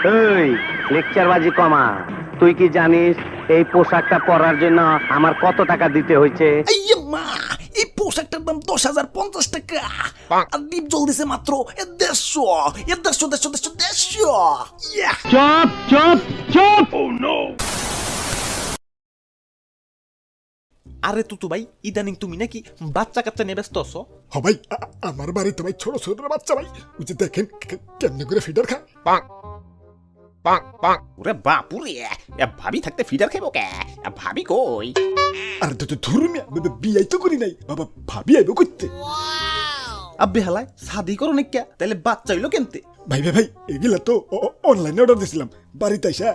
এই লেকচারবাজি কমা। তুই কি জানিস এই পোশাকটা পরার জন্য আমার কত টাকা দিতে হয়েছে? এই মা, এই পোশাকটার দাম 10,050 টাকা। আর ডিপ জল দিছে মাত্র 150। চুপ চুপ চুপ। আরে তুতু ভাই, ইদানিং তুমি নাকি বাচ্চা কাচ্চা নিয়ে ব্যস্ত আছো? হ ভাই, আমার বাড়িতে ভাই ছোট ছোট বাচ্চা ভাই, ওই যে দেখেন কেমনে করে ফিডার খায়। ওরে বাপুরে, ভাবি থাকতে ফিডার খাইব কে? ভাবি কই? আর তো ধর্মিয়া বিয়াই তো করি নাই বাবা, ভাবি আইব করতে। আব্বে হালায় শাদি করো নাকি? তাহলে বাচ্চা হইলো কেনতে? ভাই ভাই ভাই, এগুলা তো অনলাইনে অর্ডার দিছিলাম, বাড়িতে আইসা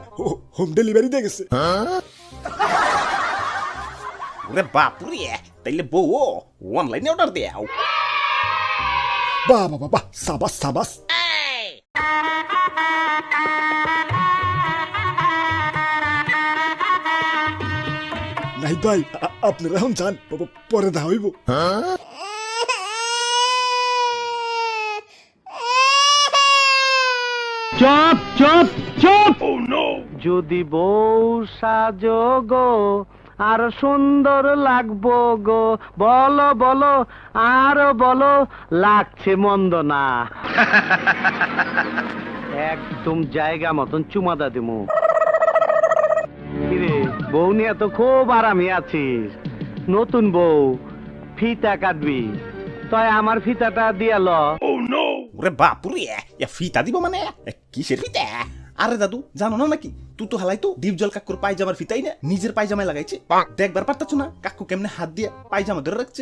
হোম ডেলিভারি দিয়ে গেছে। ওরে বাপুরে, তাইলে বউ অনলাইনে অর্ডার দেও। বাহ বাবা বাহ, সাবাস সাবাস। নাই ভাই, আপনারা এখন যান, বাবা পরে দেখা হইব। চুপ চুপ চুপ। যদি বউ সাজো গো আর সুন্দর লাগবো গো, বলো বলো আরো বলো, লাগছে মন্দ না। একদম জায়গা মতন চুমাদা দিমু। কিরে, বউ নিয়ে তো খুব আরামে আছিস। নতুন বউ, ফিতা কাটবি, তাই আমার ফিতাটা দিয়াল। ওরে বাপুরে, ফিতা দিব মানে? কিসের ফিতা? আরে দাদু, জানো না নাকি তুই তো হালাই তো ডিপজল কাকুর পায়জামার ফিতাই না নিজের পায়জামায় লাগাইছে। দেখবার পারতাছ না কাকু কেমনে হাত দিয়ে পায়জামা ধরে রাখছে?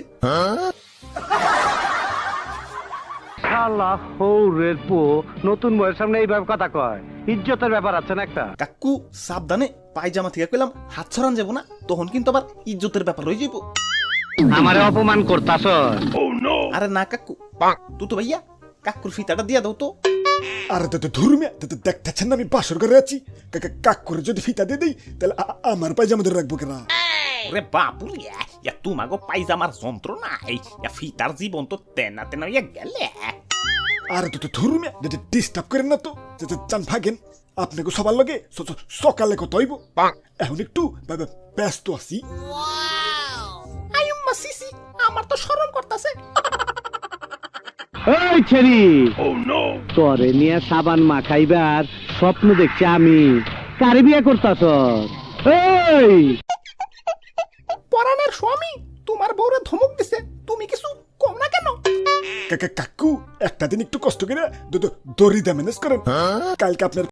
শালা হৌরের পো, নতুন বউয়ের সামনে এইভাবে কথা কয়, ইজ্জতের ব্যাপার আছে না একটা। কাকু সাবধানে, পায়জামা থেকে কইলাম হাত ছড়ান যাবো না, তখন কিন্তু আবার ইজ্জতের ব্যাপার হয়ে যাবো। আমারে অপমান করতাছ? আরে না কাকু, তুই তো ভাইয়া কাকুর ফিতাটা দিয়া দাও তো। আর তো ধর্মিয়া দেখতেছেন না আমি বাসর করে আছি, কাক করে যদি ফিতা দিয়ে দিই তাহলে আমার পায়জামা ধরে রাখবো কেনা? ওরে বাপুরে, তোমাগো পায়জামার যন্ত্র নাই, ফিতার জীবন তো তেনা তেনা হইয়া গেলে। আর তো ধর্মিয়া ডিস্টার্ব করেন না তো, চান ভাগেন। আপনাকে সবার লগে সকালে কত হইব, এখন একটু ব্যস্ত আছি। আইম্মা সিসি, আমার তো শরম করতেছে। এই ছেড়ি, তোরে নিয়ে সাবান মাখাইবার স্বপ্ন দেখছি আমি। কারে বিয়ে করতাছ? এই পরাণের স্বামী তোমার বউরে ধমক দিছে, তুমি কিছু কম না কেন? কাকু একটা দিন একটু কষ্ট করে দড়িটা ম্যানেজ করেন, কালকে আপনার